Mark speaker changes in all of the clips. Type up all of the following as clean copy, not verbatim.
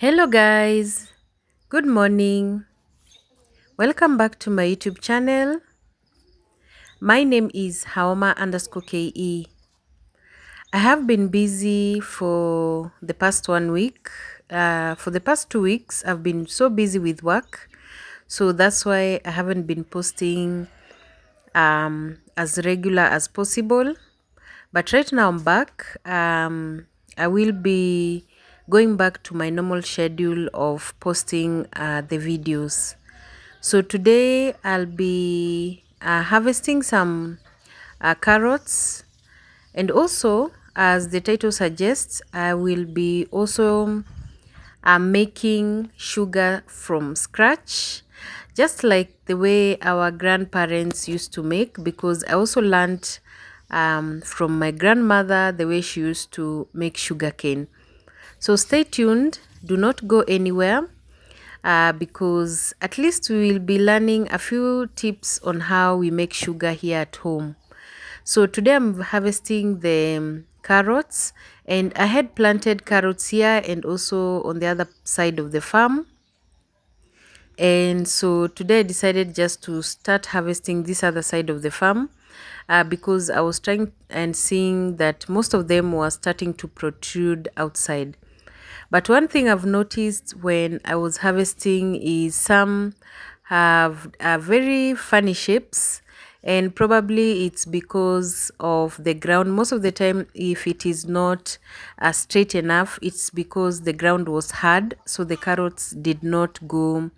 Speaker 1: Hello guys, good morning. Welcome back to my YouTube channel. My name is Haoma_KE. I have been busy for the past 1 week. For the past 2 weeks, I've been so busy with work. So that's why I haven't been posting as regular as possible. But right now I'm back. I will be going back to my normal schedule of posting the videos. So today I'll be harvesting some carrots, and also, as the title suggests, I will be also making sugar from scratch, just like the way our grandparents used to make, because I also learned from my grandmother the way she used to make sugarcane. So stay tuned, do not go anywhere, because at least we will be learning a few tips on how we make sugar here at home. So today I'm harvesting the carrots, and I had planted carrots here and also on the other side of the farm. And so today I decided just to start harvesting this other side of the farm, because I was trying and seeing that most of them were starting to protrude outside. But one thing I've noticed when I was harvesting is some have very funny shapes, and probably it's because of the ground. Most of the time, if it is not straight enough, it's because the ground was hard, so the carrots did not go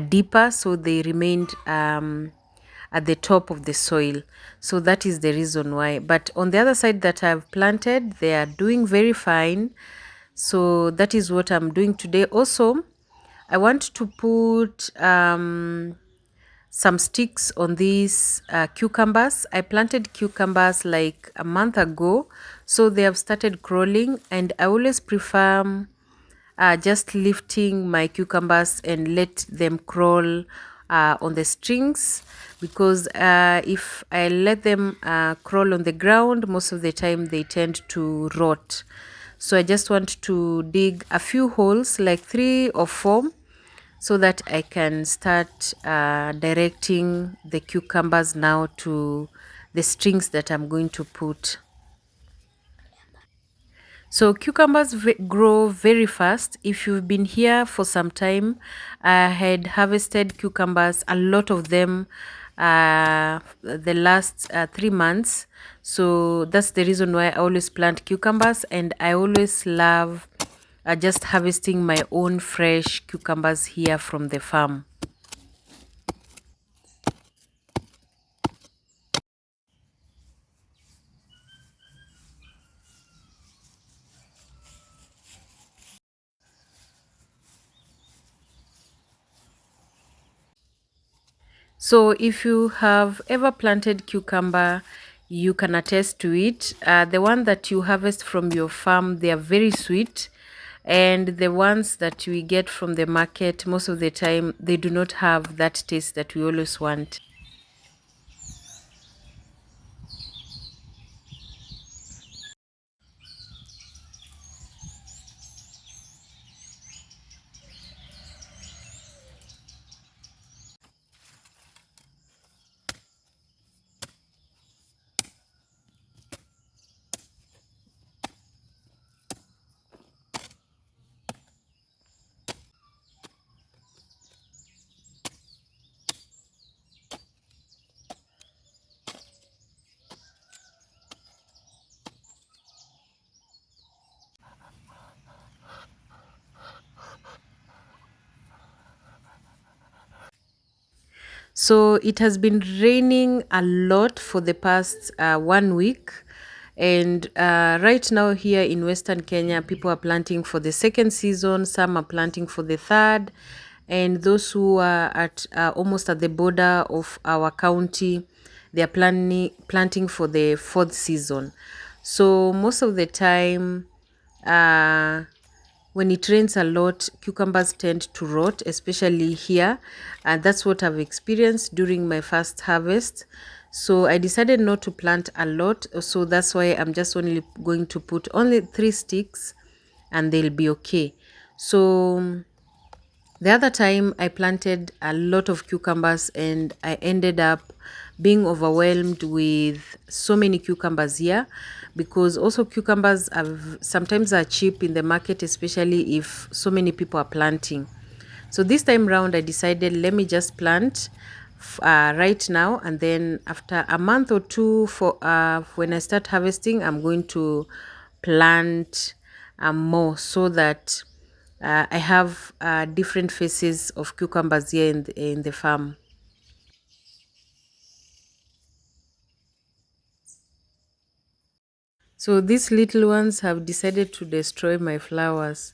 Speaker 1: deeper, so they remained at the top of the soil. So that is the reason why. But on the other side that I've planted, they are doing very fine. So that is what I'm doing today. Also, I want to put some sticks on these cucumbers. I planted cucumbers like a month ago, so they have started crawling, and I always prefer just lifting my cucumbers and let them crawl on the strings, because if I let them crawl on the ground, most of the time they tend to rot. So I just want to dig a few holes, like 3 or 4, so that I can start directing the cucumbers now to the strings that I'm going to put. So cucumbers grow very fast. If you've been here for some time, I had harvested cucumbers, a lot of them, the last 3 months. So that's the reason why I always plant cucumbers, and I always love just harvesting my own fresh cucumbers here from the farm. So if you have ever planted cucumber, you can attest to it. The one that you harvest from your farm, they are very sweet. And the ones that we get from the market, most of the time, they do not have that taste that we always want. So it has been raining a lot for the past 1 week. And right now here in Western Kenya, people are planting for the second season. Some are planting for the third. And those who are at almost at the border of our county, they are planting for the fourth season. So most of the time, uh, when it rains a lot, cucumbers tend to rot, especially here. And that's what I've experienced during my first harvest. So I decided not to plant a lot. So that's why I'm just only going to put only 3 sticks, and they'll be okay. So the other time I planted a lot of cucumbers and I ended up being overwhelmed with so many cucumbers here, because also cucumbers sometimes are cheap in the market, especially if so many people are planting. So this time round I decided, let me just plant right now, and then after a month or two, for when I start harvesting, I'm going to plant more, so that I have different phases of cucumbers here in the farm. So these little ones have decided to destroy my flowers.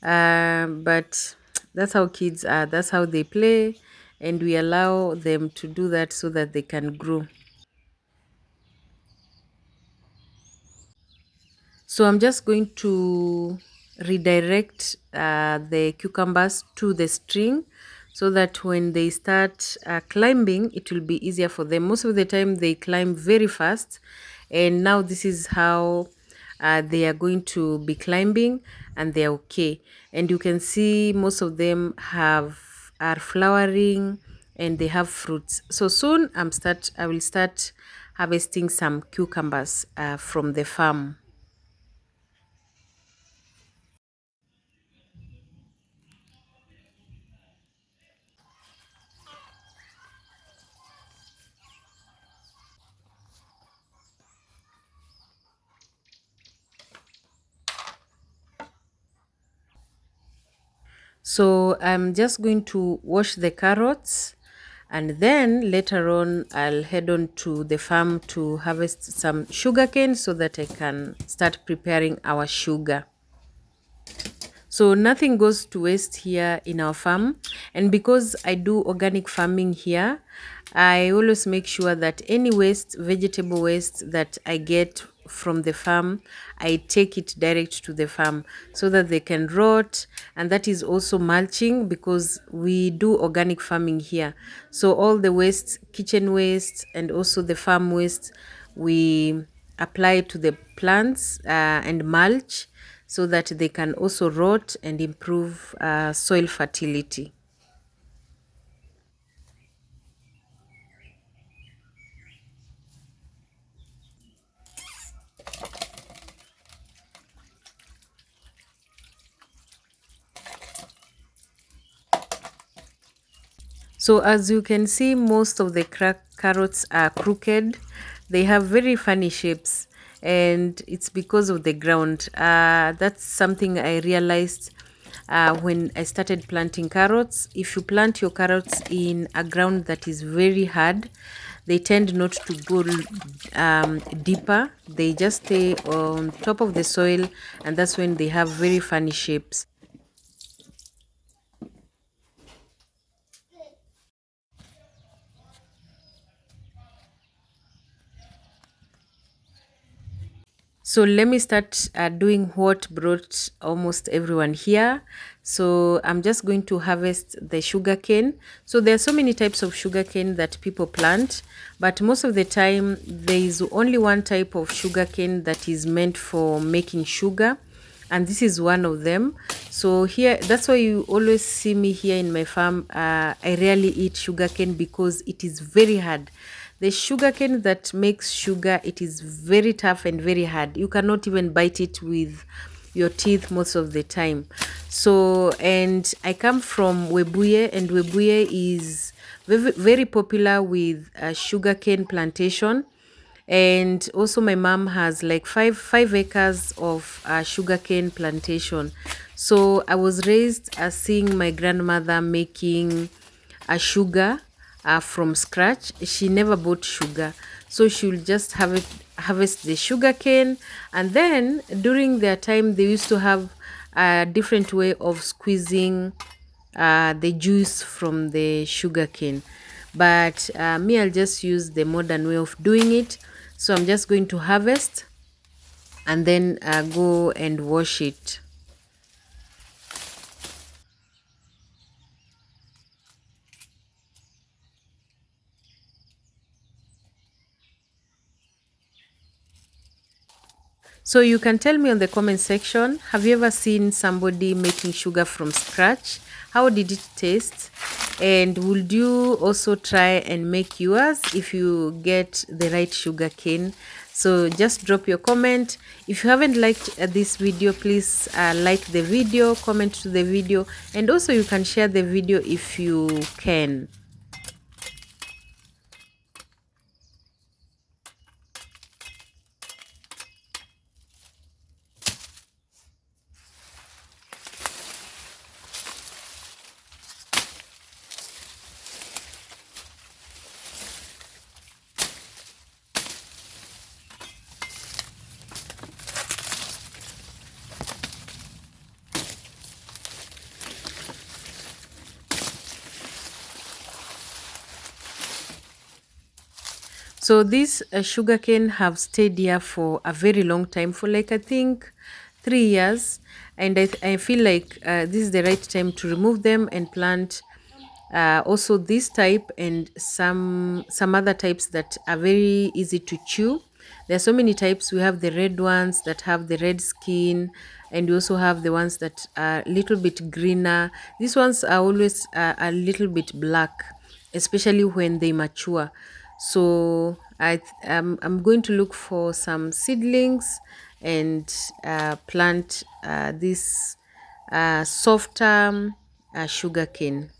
Speaker 1: But that's how kids are, that's how they play, and we allow them to do that so that they can grow. So I'm just going to redirect the cucumbers to the string, so that when they start climbing, it will be easier for them. Most of the time they climb very fast, and now this is how they are going to be climbing, and they're okay. And you can see most of them are flowering and they have fruits. So soon I will start harvesting some cucumbers from the farm. So I'm just going to wash the carrots, and then later on I'll head on to the farm to harvest some sugarcane so that I can start preparing our sugar. So nothing goes to waste here in our farm. And because I do organic farming here, I always make sure that any waste, vegetable waste that I get from the farm, I take it direct to the farm so that they can rot. And that is also mulching, because we do organic farming here. So all the waste, kitchen waste, and also the farm waste, we apply to the plants and mulch, so that they can also rot and improve soil fertility. So as you can see, most of the carrots are crooked. They have very funny shapes, and it's because of the ground. That's something I realized when I started planting carrots. If you plant your carrots in a ground that is very hard, they tend not to go deeper. They just stay on top of the soil, and that's when they have very funny shapes. So let me start doing what brought almost everyone here. So I'm just going to harvest the sugarcane. So there are so many types of sugarcane that people plant, but most of the time there is only one type of sugarcane that is meant for making sugar, and this is one of them. So here, that's why you always see me here in my farm. I rarely eat sugarcane because it is very hard. The sugarcane that makes sugar, it is very tough and very hard. You cannot even bite it with your teeth most of the time. So, and I come from Webuye, and Webuye is very popular with sugarcane plantation. And also my mom has like five acres of sugarcane plantation. So I was raised seeing my grandmother making a sugar from scratch. She never bought sugar, so she will just harvest the sugar cane, and then during their time they used to have a different way of squeezing the juice from the sugar cane. But me, I'll just use the modern way of doing it. So I'm just going to harvest and then go and wash it. So you can tell me on the comment section, have you ever seen somebody making sugar from scratch? How did it taste? And would you also try and make yours if you get the right sugar cane? So just drop your comment. If you haven't liked this video, please like the video, comment to the video, and also you can share the video if you can. So this sugarcane have stayed here for a very long time, for like I think 3 years, and I feel like this is the right time to remove them and plant also this type and some other types that are very easy to chew. There are so many types. We have the red ones that have the red skin, and we also have the ones that are a little bit greener. These ones are always a little bit black, especially when they mature. So I'm going to look for some seedlings and plant this softer sugarcane.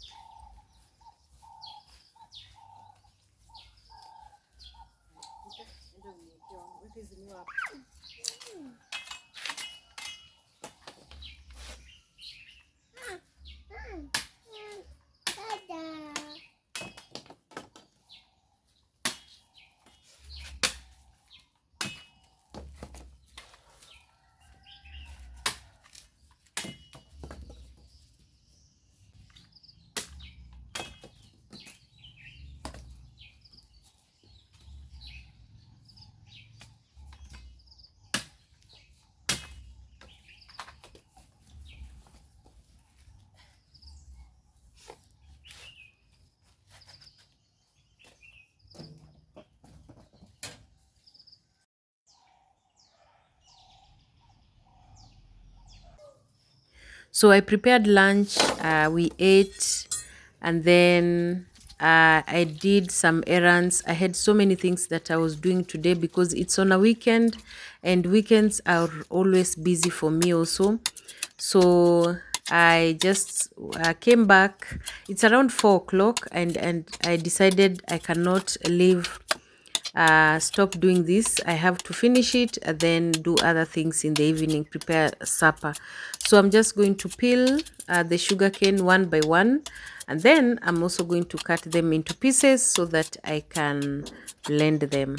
Speaker 1: So I prepared lunch, we ate, and then I did some errands. I had so many things that I was doing today because it's on a weekend, and weekends are always busy for me also. So I just came back. It's around 4 o'clock, and I decided I cannot leave stop doing this. I have to finish it and then do other things in the evening, prepare supper. So I'm just going to peel the sugarcane one by one, and then I'm also going to cut them into pieces so that I can blend them.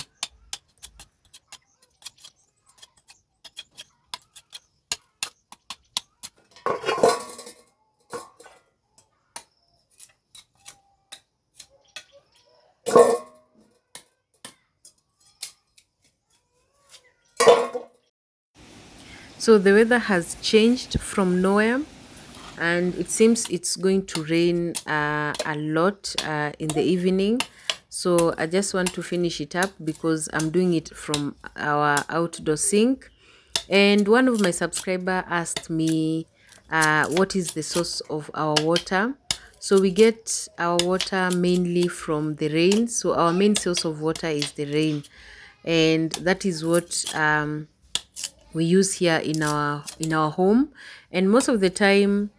Speaker 1: So the weather has changed from nowhere, and it seems it's going to rain a lot in the evening. So I just want to finish it up because I'm doing it from our outdoor sink. And one of my subscriber asked me what is the source of our water. So we get our water mainly from the rain. So our main source of water is the rain, and that is what we use here in our home. And most of the time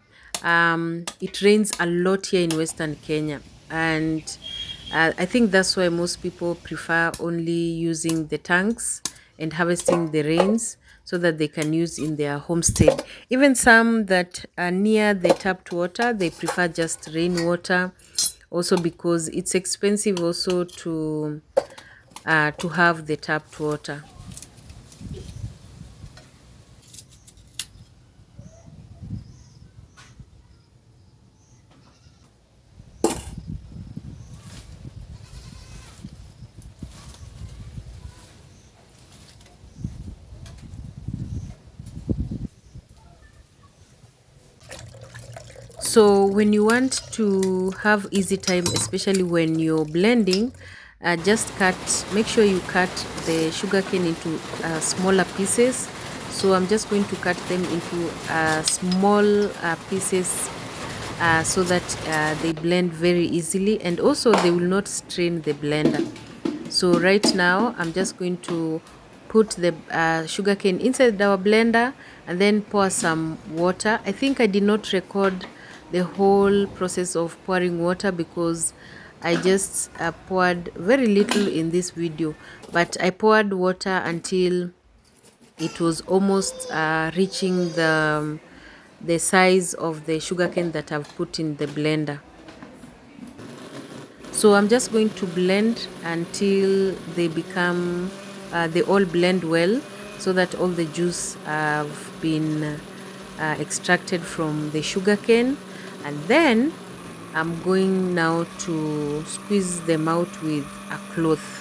Speaker 1: it rains a lot here in Western Kenya, and I think that's why most people prefer only using the tanks and harvesting the rains so that they can use in their homestead. Even some that are near the tapped water, they prefer just rainwater, also because it's expensive also to have the tapped water. So when you want to have easy time, especially when you're blending, just make sure you cut the sugarcane into smaller pieces, so I'm just going to cut them into small pieces so that they blend very easily, and also they will not strain the blender. So right now I'm just going to put the sugarcane inside our blender and then pour some water. I think I did not record the whole process of pouring water because I just poured very little in this video, but I poured water until it was almost reaching the size of the sugarcane that I've put in the blender. So I'm just going to blend until they all blend well, so that all the juice have been extracted from the sugarcane. And then I'm going now to squeeze them out with a cloth.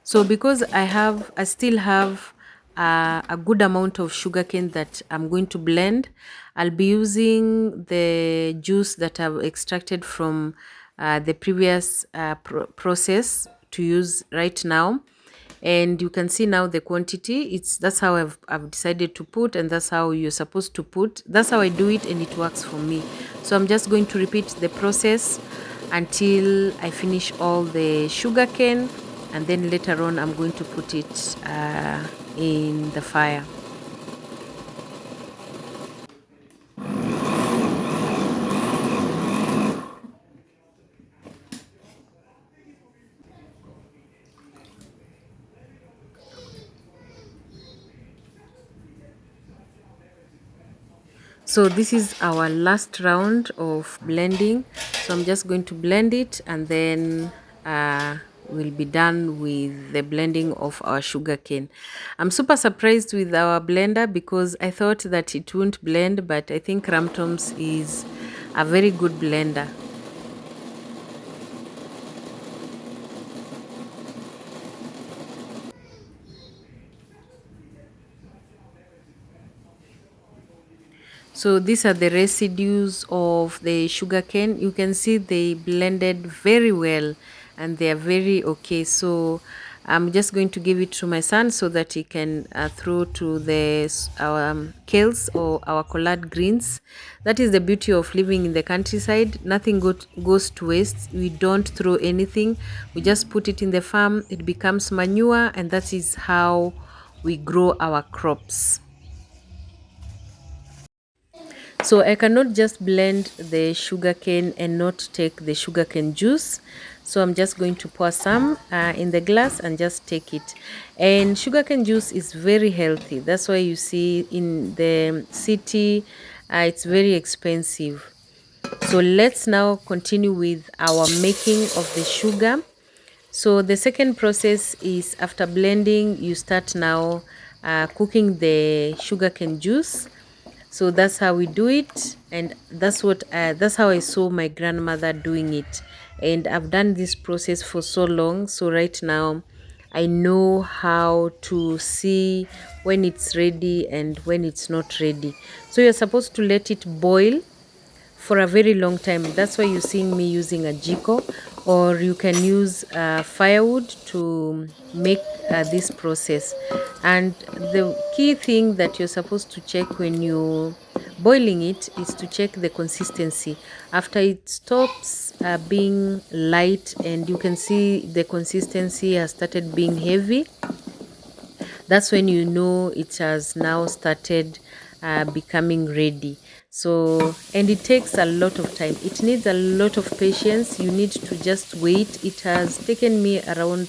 Speaker 1: So because I still have a good amount of sugarcane that I'm going to blend, I'll be using the juice that I've extracted from the previous process to use right now. And you can see now the quantity. That's how I've decided to put, and that's how you're supposed to put. That's how I do it, and it works for me. So I'm just going to repeat the process until I finish all the sugarcane, and then later on I'm going to put it in the fire. So this is our last round of blending. So I'm just going to blend it, and then we'll be done with the blending of our sugarcane. I'm super surprised with our blender because I thought that it wouldn't blend, but I think Ramtom's is a very good blender. So these are the residues of the sugarcane. You can see they blended very well and they are very okay. So I'm just going to give it to my son so that he can throw to our kales or our collard greens. That is the beauty of living in the countryside. Nothing goes to waste. We don't throw anything. We just put it in the farm. It becomes manure, and that is how we grow our crops. So I cannot just blend the sugarcane and not take the sugarcane juice. So I'm just going to pour some in the glass and just take it. And sugarcane juice is very healthy. That's why you see in the city, it's very expensive. So let's now continue with our making of the sugar. So the second process is after blending, you start now cooking the sugarcane juice. So that's how we do it, and that's how I saw my grandmother doing it, and I've done this process for so long. So right now I know how to see when it's ready and when it's not ready. So you're supposed to let it boil for a very long time. That's why you're seeing me using a jiko, or you can use firewood to make this process. And the key thing that you're supposed to check when you're boiling it is to check the consistency. After it stops being light and you can see the consistency has started being heavy, that's when you know it has now started becoming ready. So, and it takes a lot of time. It needs a lot of patience. You need to just wait. It has taken me around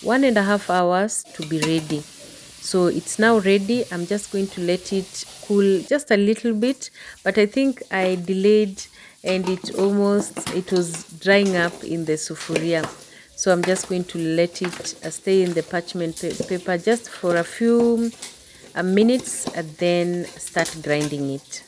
Speaker 1: 1.5 hours to be ready. So it's now ready. I'm just going to let it cool just a little bit, but I think I delayed and it was drying up in the sufuria. So I'm just going to let it stay in the parchment paper just for a few minutes and then start grinding it.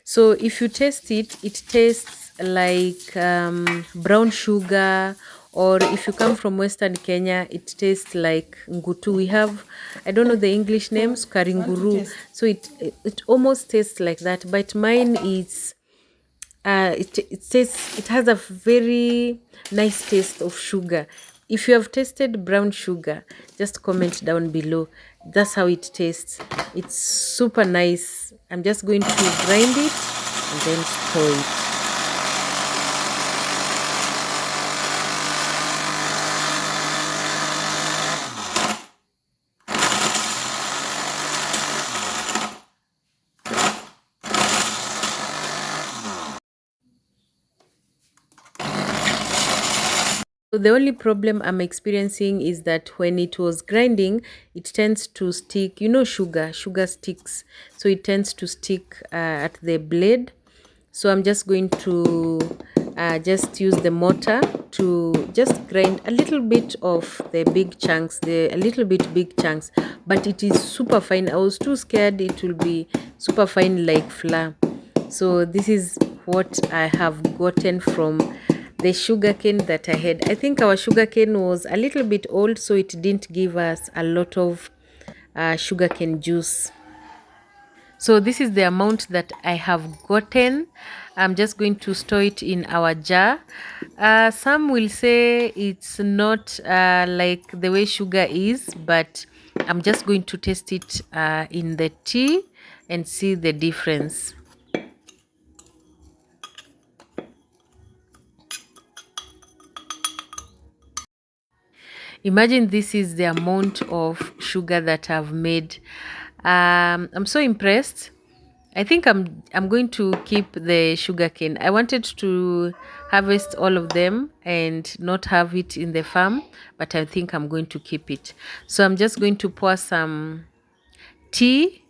Speaker 1: So if you taste it, it tastes like brown sugar, or if you come from Western Kenya, it tastes like ngutu. We have, I don't know the English names, karinguru. So it almost tastes like that, but mine is it has a very nice taste of sugar. If you have tasted brown sugar, just comment down below. That's how it tastes. It's super nice. I'm just going to grind it and then store it. So the only problem I'm experiencing is that when it was grinding, it tends to stick. You know, sugar sticks. So it tends to stick at the blade. So I'm just going to just use the mortar to just grind a little bit of the big chunks, a little bit big chunks, but it is super fine. I was too scared it will be super fine like flour. So this is what I have gotten from the sugarcane that I had. I think our sugarcane was a little bit old, so it didn't give us a lot of sugarcane juice. So this is the amount that I have gotten. I'm just going to store it in our jar. Some will say it's not like the way sugar is, but I'm just going to taste it in the tea and see the difference. Imagine this is the amount of sugar that I've made. I'm so impressed. I think I'm going to keep the sugarcane. I wanted to harvest all of them and not have it in the farm, but I think I'm going to keep it. So I'm just going to pour some tea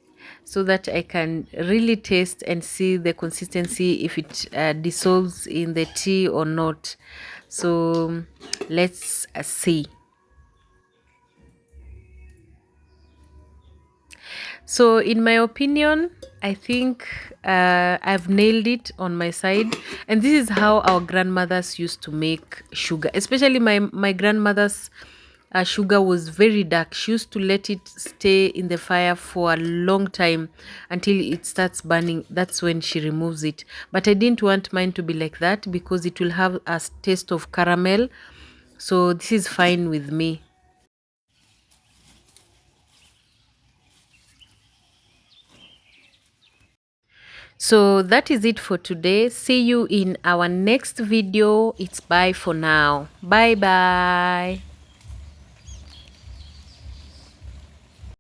Speaker 1: so that I can really taste and see the consistency if it dissolves in the tea or not. So let's see. So, in my opinion, I think I've nailed it on my side. And this is how our grandmothers used to make sugar. Especially my grandmother's sugar was very dark. She used to let it stay in the fire for a long time until it starts burning. That's when she removes it. But I didn't want mine to be like that because it will have a taste of caramel. So, this is fine with me. So that is it for today. See you in our next video. It's bye for now. Bye bye.